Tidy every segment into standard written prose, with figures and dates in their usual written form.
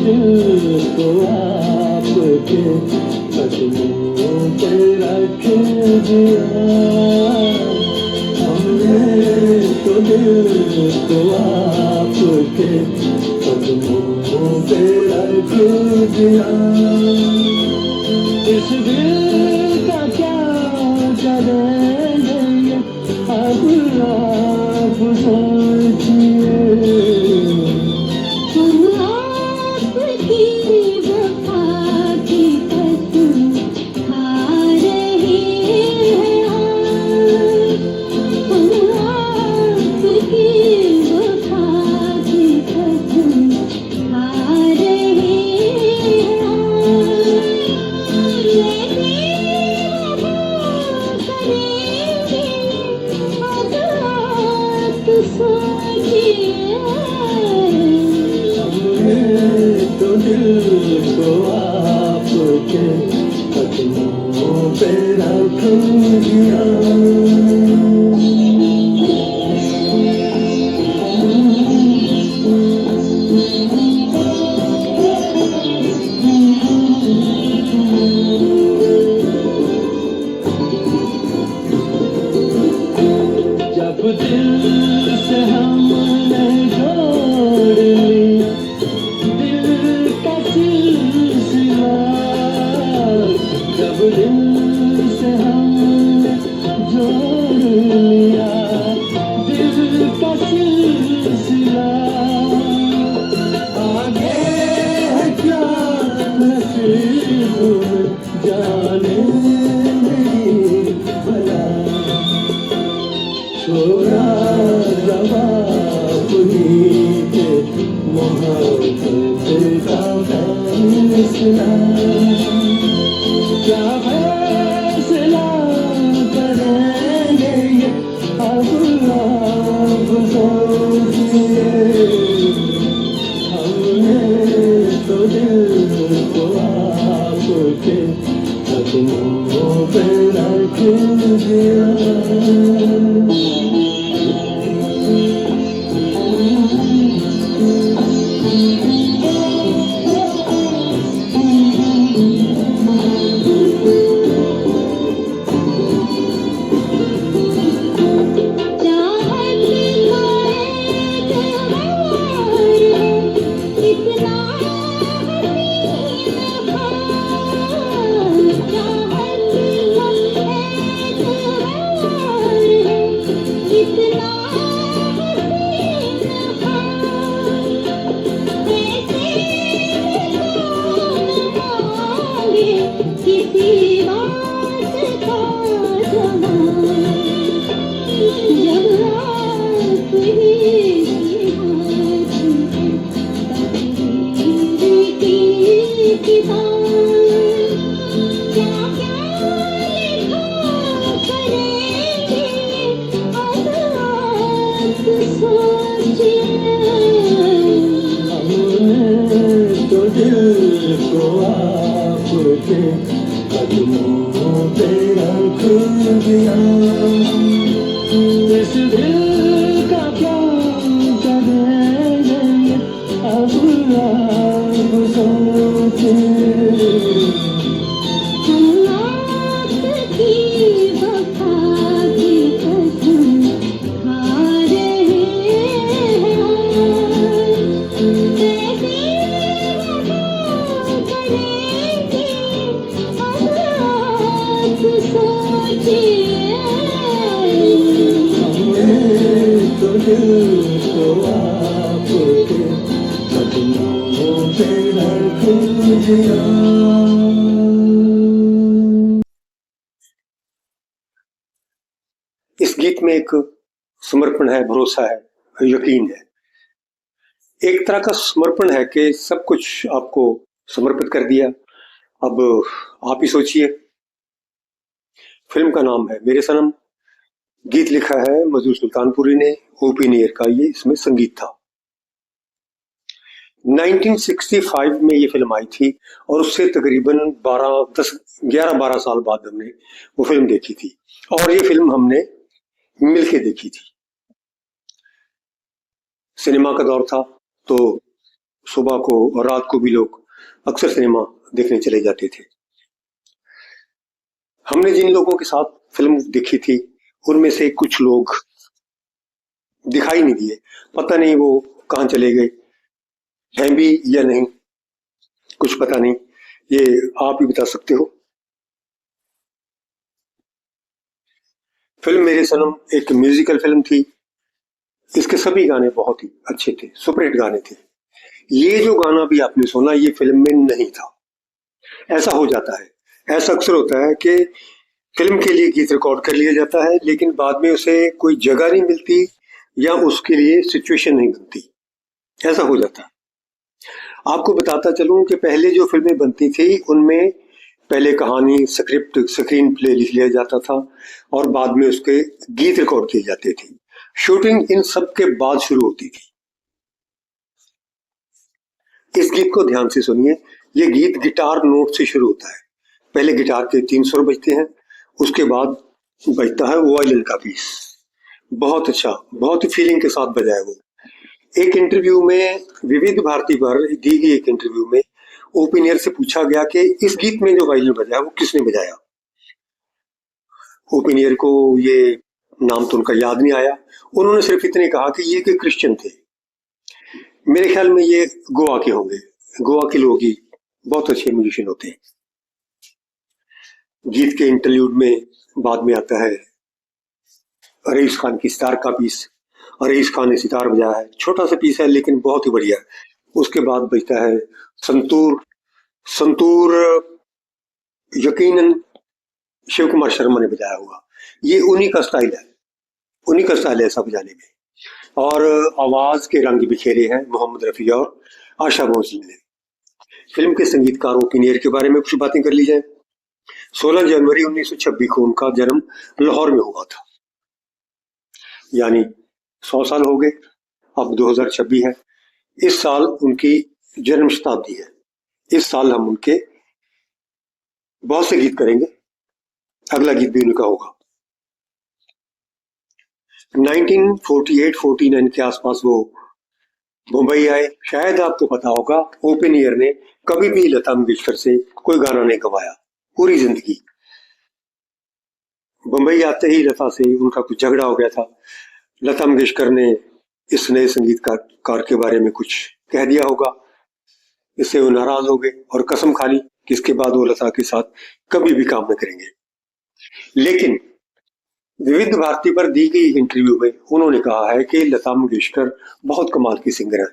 दिल को आपके कदमों पे रख दिया। हमने तो दिल को आपके कदमों पे रख दिया। इस दिल का क्या करेंगे अब आप सोचिए। हम आपकी वफा की कसम खा रहे हैं आज। हम आपकी वफा की कसम खा रहे हैं आज। लेकिन वो करेंगे अब आप सोचिए। हमने तो दिल को आपके कदमों पे रख दिया। जब दिल से हमने जोड़ लिया दिल का सिलसिला। जब दिल से हमने जोड़ लिया दिल का सिलसिला। आगे है क्या नसीब में जाने नहीं भला। छोरा जवाब ही के मोहब्बत का फैसला। क्या फैसला करेंगे ये अब आप सोचिए। हमने तो दिल को आपके कदमों पे रख दिया। किसी बात का जवाब जब आप ही हाथ तकदीर की किताब। क्या क्या लिखा करेंगे अब आप सोचिए। हमने तो दिल को आपके कदमों पे रख दिया। इस दिल का क्या करेंगे अब आप सोचिए। हम आपकी वफा की कसम खा रहे हैं आज। लेकिन वो करेंगे अब आप सोचिए। हमने तो दिल को आपके कदमों पे रख दिया। इस गीत में एक समर्पण है, भरोसा है, यकीन है। एक तरह का समर्पण है कि सब कुछ आपको समर्पित कर दिया, अब आप ही सोचिए। फिल्म का नाम है मेरे सनम। गीत लिखा है मधु सुल्तानपुरी ने, ओपी नेयर का ये इसमें संगीत था। 1965 में ये फिल्म आई थी और उससे तकरीबन 11-12 साल बाद हमने वो फिल्म देखी थी और ये फिल्म हमने मिलके देखी थी। सिनेमा का दौर था तो सुबह को और रात को भी लोग अक्सर सिनेमा देखने चले जाते थे। हमने जिन लोगों के साथ फिल्म देखी थी उनमें से कुछ लोग दिखाई नहीं दिए, पता नहीं वो कहाँ चले गए, हैं भी या नहीं, कुछ पता नहीं। ये आप ही बता सकते हो। फिल्म मेरे सनम एक म्यूजिकल फिल्म थी। इसके सभी गाने बहुत ही अच्छे थे, सुपरहिट गाने थे। ये जो गाना भी आपने सुना ये फिल्म में नहीं था। ऐसा हो जाता है, ऐसा अक्सर होता है कि फिल्म के लिए गीत रिकॉर्ड कर लिया जाता है लेकिन बाद में उसे कोई जगह नहीं मिलती या उसके लिए सिचुएशन नहीं बनती, ऐसा हो जाता है। आपको बताता चलूं कि पहले जो फिल्में बनती थी उनमें पहले कहानी, स्क्रिप्ट, स्क्रीन प्ले लिख लिया जाता था और बाद में उसके गीत रिकॉर्ड किए जाते थे। शूटिंग इन सब के बाद शुरू होती थी। इस गीत को ध्यान से सुनिए। ये गीत गिटार नोट से शुरू होता है। पहले गिटार के 3 सुर बजते हैं, उसके बाद बजता है वायलिन का पीस। बहुत अच्छा, बहुत ही फीलिंग के साथ बजा है वो। एक इंटरव्यू में, विविध भारती पर दी गई एक इंटरव्यू में ओपिनियर से पूछा गया कि इस गीत में जो वायलिन बजा वो किसने बजाया। ओपिनियर को ये नाम तो उनका याद नहीं आया। उन्होंने सिर्फ इतने कहा कि ये के क्रिश्चियन थे। मेरे ख्याल में ये गोवा के होंगे। गोवा के लोग ही बहुत अच्छे म्यूजिशियन होते हैं। गीत के इंटरल्यूड में बाद में आता है रईस खान की सितार का पीस। रईस खान ने सितार बजाया है, छोटा सा पीस है लेकिन बहुत ही बढ़िया। उसके बाद बजता है संतूर। संतूर यकीनन शिव कुमार शर्मा ने बजाया हुआ। ये उन्हीं का स्टाइल है, उन्हीं का स्टाइल है ऐसा बजाने में। और आवाज के रंग बिखेरे हैं मोहम्मद रफी और आशा भोसले ने। फिल्म के संगीतकार ओपिनियर के बारे में कुछ बातें कर ली जाए। 16 जनवरी 1926 को उनका जन्म लाहौर में हुआ था, यानी 100 साल हो गए। अब 2026 है। इस साल उनकी जन्म शताब्दी है। इस साल हम उनके बहुत से गीत करेंगे। अगला गीत भी उनका होगा। 1948-49 के आसपास वो मुंबई आए। शायद आपको पता होगा ओपन ईयर ने कभी भी लता मंगेशकर से कोई गाना नहीं गवाया पूरी जिंदगी। मुंबई आते ही लता से उनका कुछ झगड़ा हो गया था। लता मंगेशकर ने इस नए संगीतकार के बारे में कुछ कह दिया होगा, इससे वो नाराज हो गए और कसम खा ली कि इसके बाद वो लता के साथ कभी भी काम न करेंगे। लेकिन विविध भारती पर दी गई इंटरव्यू में उन्होंने कहा है कि लता मंगेशकर बहुत कमाल की सिंगर है।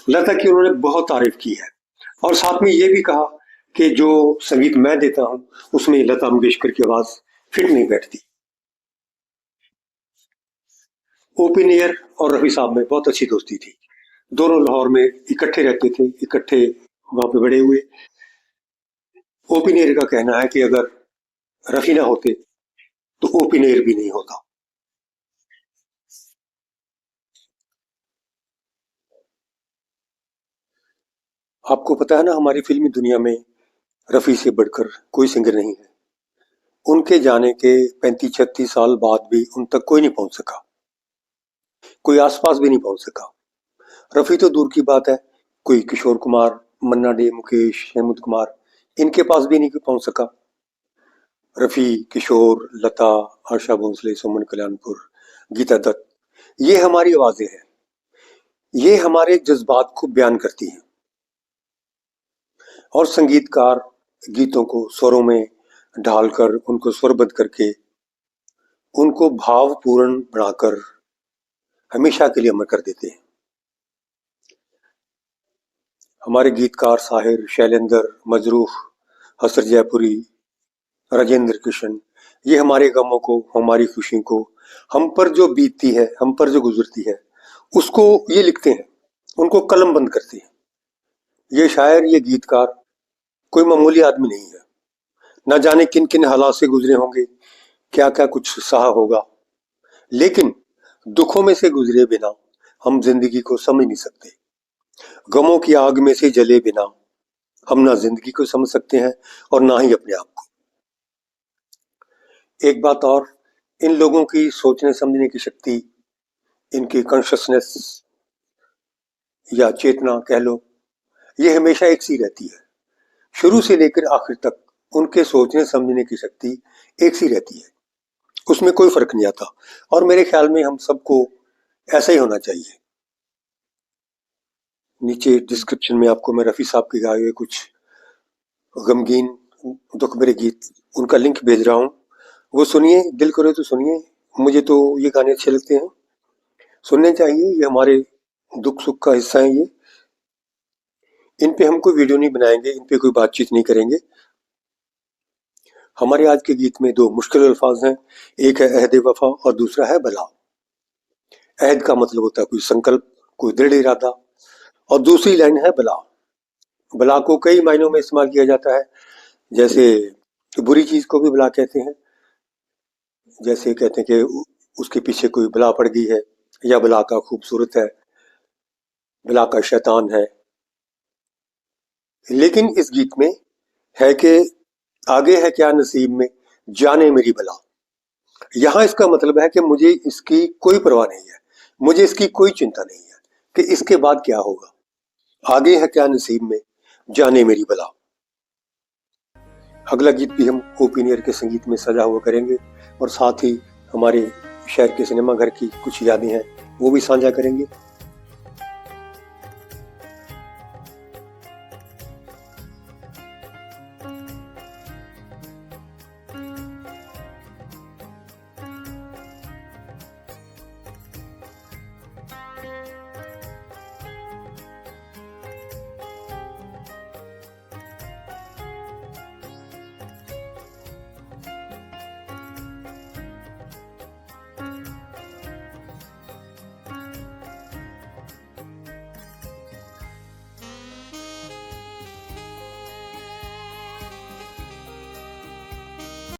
लता की उन्होंने बहुत तारीफ की है और साथ में ये भी कहा कि जो संगीत मैं देता हूं उसमें लता मंगेशकर की आवाज फिट नहीं बैठती। ओपिनियर और रफी साहब में बहुत अच्छी दोस्ती थी। दोनों लाहौर में इकट्ठे रहते थे, इकट्ठे वहां पे बड़े हुए। ओपिनियर का कहना है कि अगर रफी ना होते तो ओपिनियर भी नहीं होता। आपको पता है ना, हमारी फिल्मी दुनिया में रफी से बढ़कर कोई सिंगर नहीं है। उनके जाने के 35-36 साल बाद भी उन तक कोई नहीं पहुंच सका, कोई आसपास भी नहीं पहुंच सका। रफी तो दूर की बात है, कोई किशोर कुमार, मन्ना डे, मुकेश, हेमंत कुमार, इनके पास भी नहीं पहुंच सका। रफी, किशोर, लता, आशा भोसले, सुमन कल्याणपुर, गीता दत्त, ये हमारी आवाजें हैं। ये हमारे जज्बात को बयान करती हैं और संगीतकार गीतों को स्वरों में ढालकर, उनको स्वरबद्ध करके, उनको भावपूर्ण बनाकर हमेशा के लिए अमर कर देते हैं। हमारे गीतकार साहिर, शैलेंद्र, मजरूह, हसर जयपुरी, राजेंद्र कृष्ण, ये हमारे गमों को, हमारी खुशी को, हम पर जो बीतती है, हम पर जो गुजरती है, उसको ये लिखते हैं, उनको कलम बंद करते हैं। ये शायर, ये गीतकार कोई मामूली आदमी नहीं है। न जाने किन किन हालात से गुजरे होंगे, क्या क्या कुछ सहा होगा, लेकिन दुखों में से गुजरे बिना हम जिंदगी को समझ नहीं सकते। गमों की आग में से जले बिना हम ना जिंदगी को समझ सकते हैं और ना ही अपने आप को। एक बात और, इन लोगों की सोचने समझने की शक्ति, इनकी कॉन्शियसनेस या चेतना कह लो, ये हमेशा एक सी रहती है। शुरू से लेकर आखिर तक उनके सोचने समझने की शक्ति एक सी रहती है, उसमें कोई फर्क नहीं आता। और मेरे ख्याल में हम सबको ऐसा ही होना चाहिए। नीचे डिस्क्रिप्शन में आपको मैं रफ़ी साहब के गाए हुए कुछ गमगीन दुख भरे गीत, उनका लिंक भेज रहा हूँ। वो सुनिए, दिल करे तो सुनिए। मुझे तो ये गाने अच्छे लगते हैं, सुनने चाहिए। ये हमारे दुख सुख का हिस्सा है। ये इन पे हम कोई वीडियो नहीं बनाएंगे, इन पे कोई बातचीत नहीं करेंगे। हमारे आज के गीत में दो मुश्किल अल्फाज हैं, एक है अहद वफा और दूसरा है बला। अहद का मतलब होता है कोई संकल्प, कोई दृढ़ इरादा, और दूसरी लाइन है बला। बला को कई मायनों में इस्तेमाल किया जाता है, जैसे बुरी चीज को भी बला कहते हैं, जैसे कहते हैं कि उसके पीछे कोई बला पड़ गई है, या बला का खूबसूरत है, बला का शैतान है। लेकिन इस गीत में है कि आगे है क्या नसीब में, जाने मेरी बला। यहां इसका मतलब है कि मुझे इसकी कोई परवाह नहीं है, मुझे इसकी कोई चिंता नहीं है कि इसके बाद क्या होगा। आगे है क्या नसीब में, जाने मेरी बला। अगला गीत भी हम ओपिनियर के संगीत में सजा हुआ करेंगे, और साथ ही हमारे शहर के सिनेमा घर की कुछ यादें हैं वो भी साझा करेंगे।